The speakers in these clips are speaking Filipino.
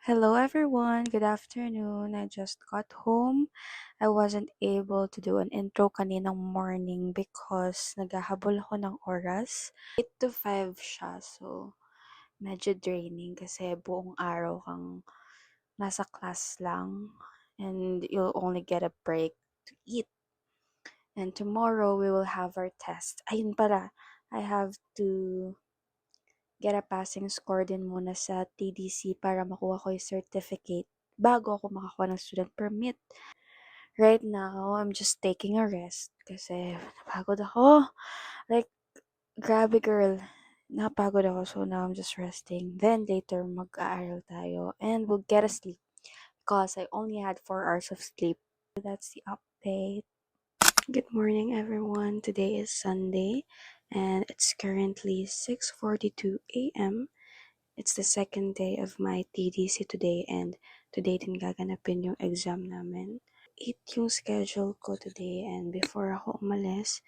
Hello everyone, good afternoon. I just got home. I wasn't able to do an intro kaninang morning because naghahabol ako ng oras. 8 to 5 siya, so medyo draining kasi buong araw kang nasa class lang and you'll only get a break to eat. And tomorrow we will have our test. Ayun pala, I have to get a passing score din muna sa TDC para makuha ko yung certificate bago ako makakuha ng student permit. Right now, I'm just taking a rest kasi napagod ako. Like, grabe girl. Napagod ako, so now I'm just resting. Then later, mag-aaral tayo and we'll get a sleep because I only had 4 hours of sleep. That's the update. Good morning, everyone. Today is Sunday and it's currently 6:42 a.m. It's the second day of my TDC today and today din gaganapin yung exam namin. 8 yung schedule ko today and before ako umalis,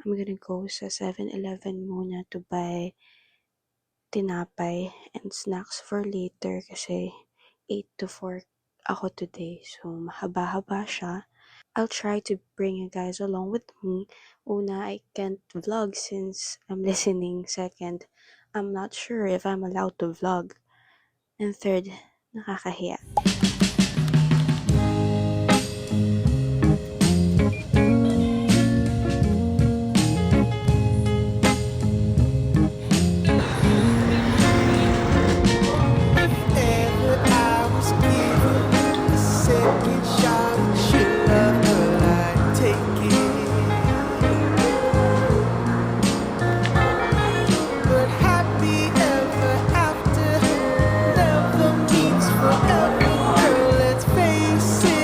I'm gonna go sa 7-Eleven muna to buy tinapay and snacks for later kasi 8 to 4 ako today. So, mahaba-haba siya. I'll try to bring you guys along with me. Una, I can't vlog since I'm listening. Second, I'm not sure if I'm allowed to vlog. And third, nakakahiya. If ever I was given a second shot at your love, will I take it? But happy ever after never means forever, girl, let's face it.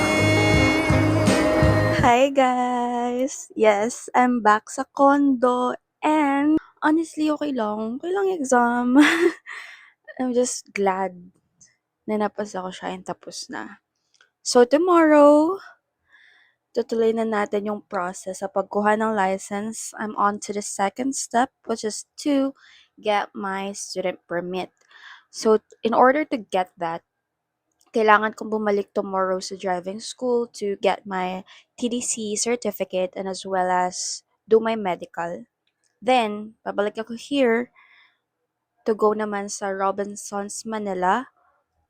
Hi guys! Yes, I'm back sa condo and honestly, okay lang. Okay lang yung exam. I'm just glad na napasa ko siya and tapos na. So tomorrow, tutuloy na natin yung process sa pagkuha ng license. I'm on to the second step, which is to get my student permit. So, in order to get that, kailangan kong bumalik tomorrow sa driving school to get my TDC certificate and as well as do my medical. Then, babalik ako here to go naman sa Robinsons, Manila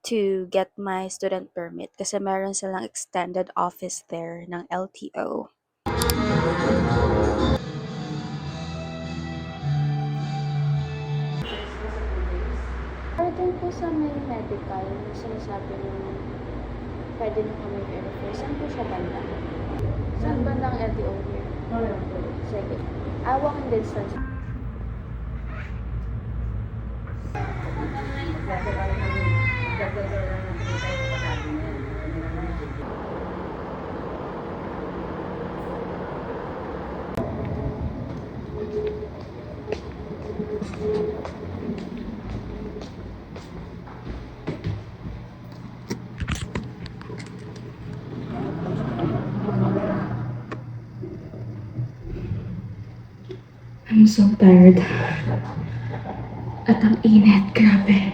to get my student permit kasi meron silang extended office there ng LTO. Or dun po sa may medical, sinasabi nyo, pwede nyo kami i-refer. Saan po siya banda? Saan bandang LTO here? Sige. Walking distance. I'm so tired. At ang init, grabe.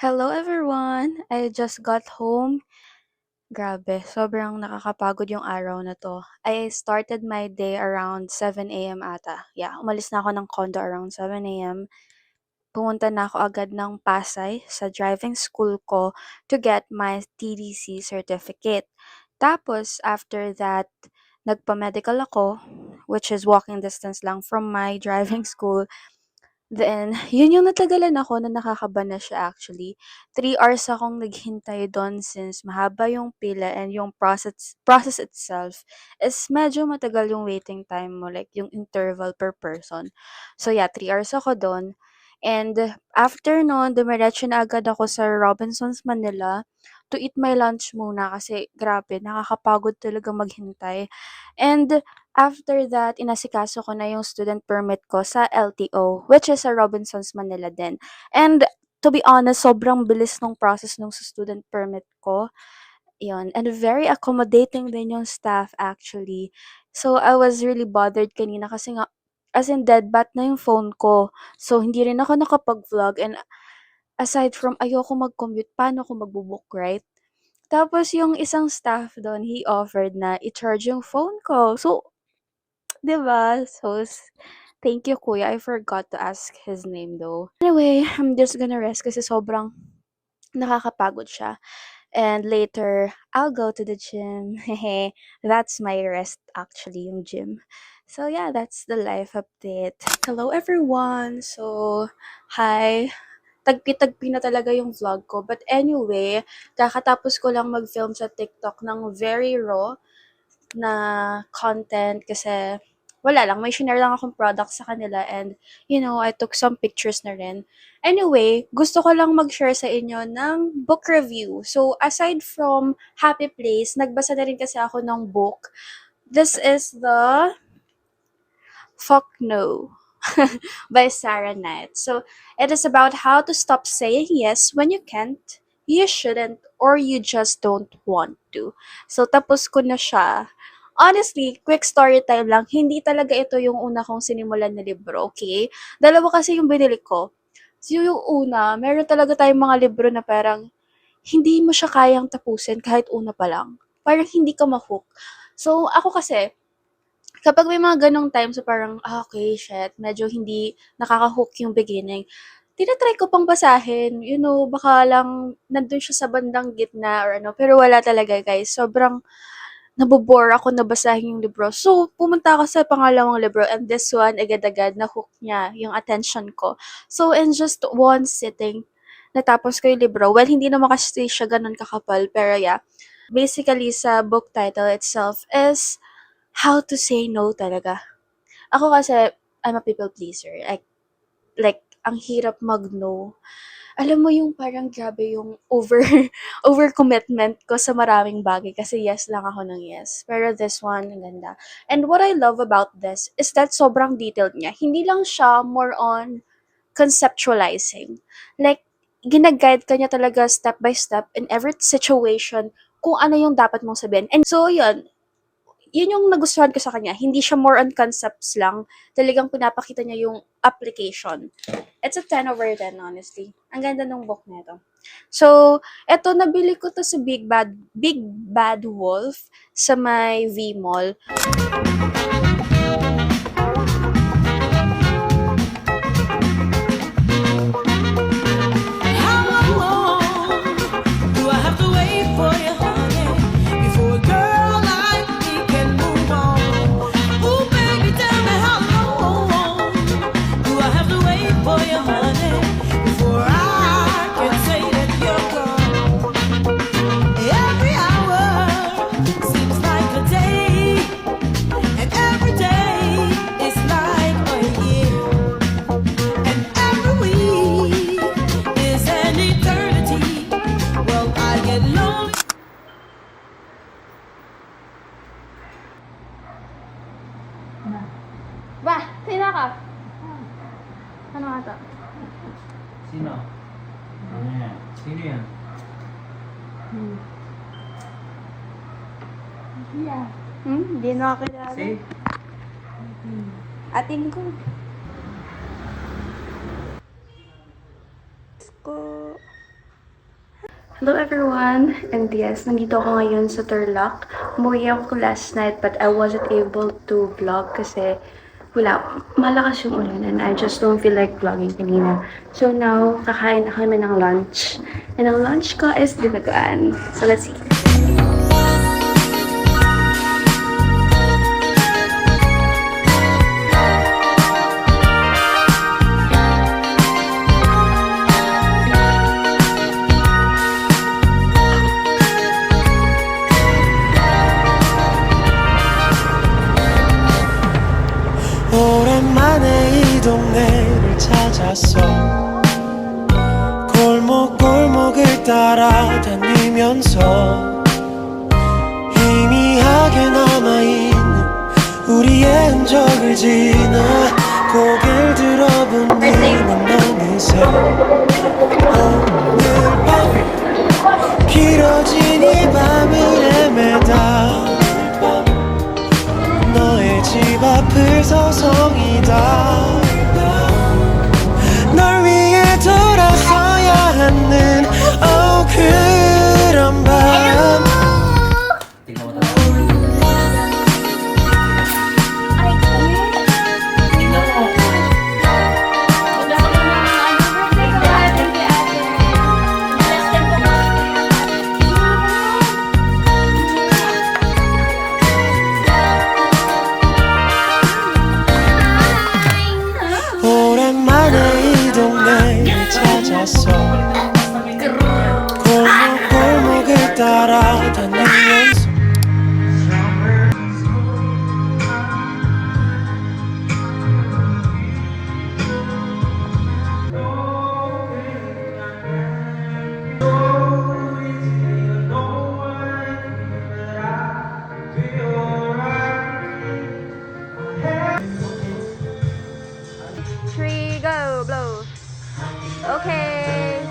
Hello everyone! I just got home. Grabe, sobrang nakakapagod yung araw na to. I started my day around 7 a.m. ata. Yeah, umalis na ako ng condo around 7 a.m. Pumunta na ako agad ng Pasay sa driving school ko to get my TDC certificate. Tapos, after that, nagpa-medical ako, which is walking distance lang from my driving school. Then, yun yung natagalan ako na nakakaba na siya actually. 3 hours akong naghintay doon since mahaba yung pila and yung process itself is medyo matagal yung waiting time mo, like yung interval per person. So yeah, 3 hours ako doon. And after nun, dumiretso na agad ako sa Robinsons, Manila to eat my lunch muna kasi grabe, nakakapagod talaga maghintay. And after that, inasikaso ko na yung student permit ko sa LTO, which is sa Robinsons, Manila din. And to be honest, sobrang bilis nung process nung sa student permit ko. Yun, and very accommodating din yung staff actually. So, I was really bothered kanina kasi nga, as in deadbat na yung phone ko. So, hindi rin ako nakapag-vlog and aside from ayoko mag-commute, paano ako magbo-book, right? Tapos yung isang staff dun, he offered na i-charge yung phone ko. So, 'di ba? So, thank you kuya. I forgot to ask his name though. Anyway, I'm just gonna rest kasi sobrang nakakapagod siya. And later, I'll go to the gym. Hehe. That's my rest actually, yung gym. So yeah, that's the life update. Hello everyone. So, hi. Tagpi-tagpi na talaga yung vlog ko. But anyway, kakatapos ko lang mag-film sa TikTok ng very raw na content kasi wala lang, may shinare lang akong product sa kanila and, you know, I took some pictures na rin. Anyway, gusto ko lang mag-share sa inyo ng book review. So, aside from Happy Place, nagbasa na rin kasi ako ng book. This is the Fuck No by Sarah Knight. So, it is about how to stop saying yes when you can't, you shouldn't, or you just don't want to. So, tapos ko na siya. Honestly, quick story time lang, hindi talaga ito yung una kong sinimulan na libro, okay? Dalawa kasi yung binili ko. So, yung una, meron talaga tayong mga libro na parang hindi mo siya kayang tapusin kahit una pa lang. Parang hindi ka ma-hook. So, ako kasi, kapag may mga ganong times so parang, okay, shit, medyo hindi nakaka-hook yung beginning, tina-try ko pang basahin. You know, baka lang nandun siya sa bandang gitna or ano, pero wala talaga guys. Sobrang nabobore ako na basahin yung libro. So, pumunta ako sa pangalawang libro and this one, agad-agad, na-hook niya yung attention ko. So, in just one sitting, natapos ko yung libro. Well, hindi naman kasi siya ganun kakapal, pero yeah. Basically, sa book title itself is How to Say No talaga. Ako kasi, I'm a people pleaser. Ang hirap mag-no. Alam mo yung parang grabe yung over commitment ko sa maraming bagay kasi yes lang ako ng yes. Pero this one, ang ganda. And what I love about this is that sobrang detailed niya. Hindi lang siya more on conceptualizing. Like, ginaguide ka niya talaga step by step in every situation kung ano yung dapat mong sabihin. And so, yun yung nagustuhan ko sa kanya. Hindi siya more on concepts lang. Talagang pinapakita niya yung application. It's a 10 over 10, honestly. Ang ganda ng book na ito. So, eto, nabili ko to sa Big Bad Wolf sa may V-Mall. Ba, sino ka? Ano nga to? Sino? Ano yan? Sino yan? Hindi na ako kilala. Si? Ating ko. Hello everyone! And yes, nandito ako ngayon sa Turlock. Umuwi ako last night but I wasn't able to vlog kasi malakas yung ulan and I just don't feel like vlogging kanina. So now, kakain na kami ng lunch. And ang lunch ko is dinuguan. So let's see. 오랜만에 이 동네를 찾았어 골목골목을 따라다니면서 희미하게 남아있는 우리의 흔적을 지나 고개를 들어본 네 맘의 새 있어 골목골목을 따라다니면서 Three, go, blow. Okay.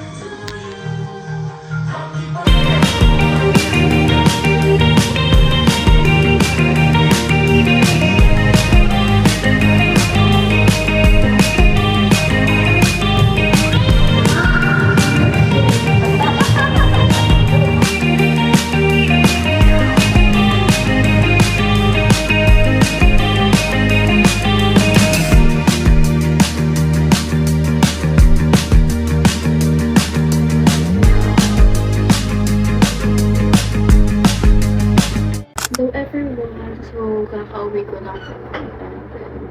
Hello everyone! So, kakauwi ko lang po and I'm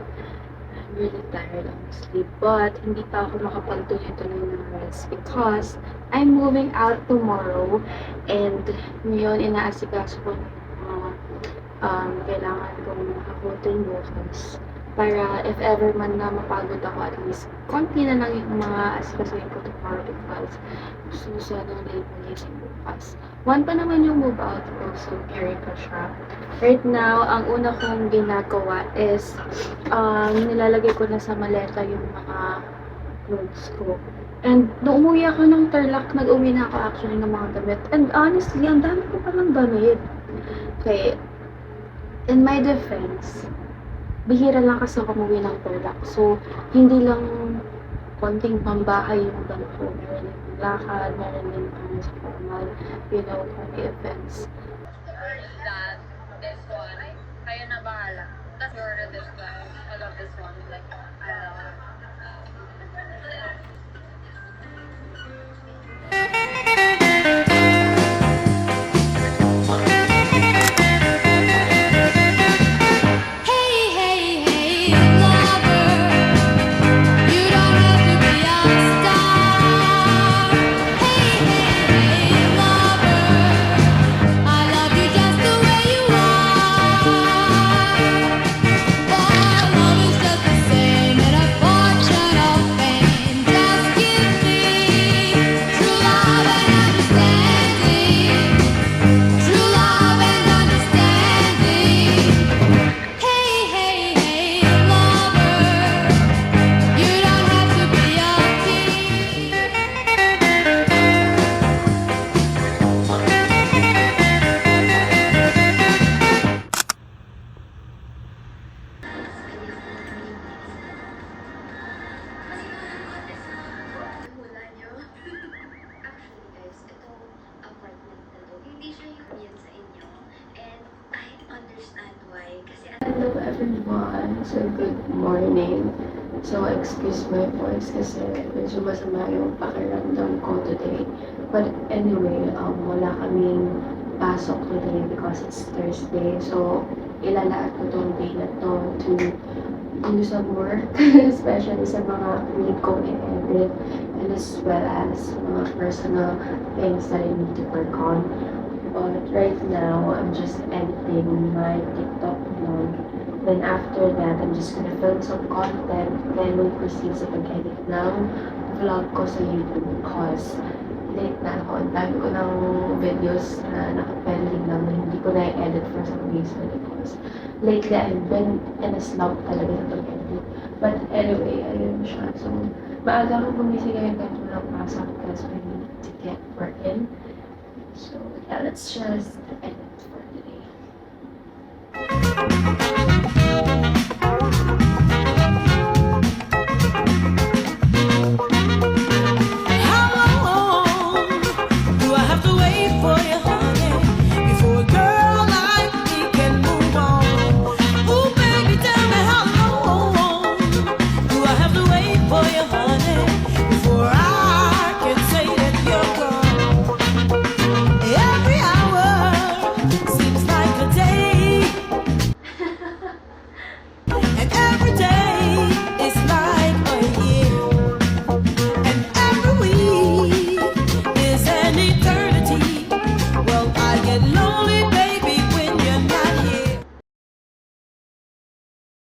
really tired of sleep. But, hindi pa ako makapagtuloy-tuloy ng rest because I'm moving out tomorrow and ngayon inaasikaso ko na yung mga kailangan kong hakutin bukas para if ever man na mapagod ako, at least konti na lang yung mga asikasuhin ko tomorrow because susunod ng late na gising bukas. One pa naman yung move out ko, so carry ko siya. Right now, ang una kong ginagawa is nilalagay ko na sa maleta yung mga clothes ko. And nung umuwi ako ng Tarlac, nag-uwi na ako actually ng mga damit. And honestly, ang dami ko palang damit. Okay, in my defense, bihira lang kasi ako umuwi ng Tarlac. So, hindi lang konting pambahay yung dala ko. Meron din lakad, meron din pang sa formal, you know, for the events. That this one, kayo na bahala. Tapos you order this one. I love this one. Like, I love it. Hey, hey, hey, lover, you don't have to be a star. Hey, hey, hey, lover, I love you just the way you are. For love is just the same in a fortune of fame. Just give me true love and understanding. True love and understanding. Hey, hey, hey, lover, you don't have to be a king. Hula nyo. Actually guys, itong apartment na to, hindi siya yan sa inyo. And I understand why. Kasi Hello everyone! So, good morning. So, excuse my voice kasi medyo masama yung pakiramdam ko today. But anyway, wala kaming pasok today because it's Thursday. So, ilalaat ko tong day na to to do some work, especially sa mga need kong i-edit and as well as mga personal things that I need to work on. But right now, I'm just editing my TikTok vlog. Then after that, I'm just gonna film some content. Then we'll proceed sa pag-edit ng vlog ko sa YouTube because late na ako. Ang dami ko ng videos na nakapending lang na hindi ko na-edit for some reason because lately I've been in a slump talaga sa pag-edit. But anyway, ayun siya. So, maaga akong gumising ngayon kahit walang pasok because I need to get work in. So, yeah, let's just end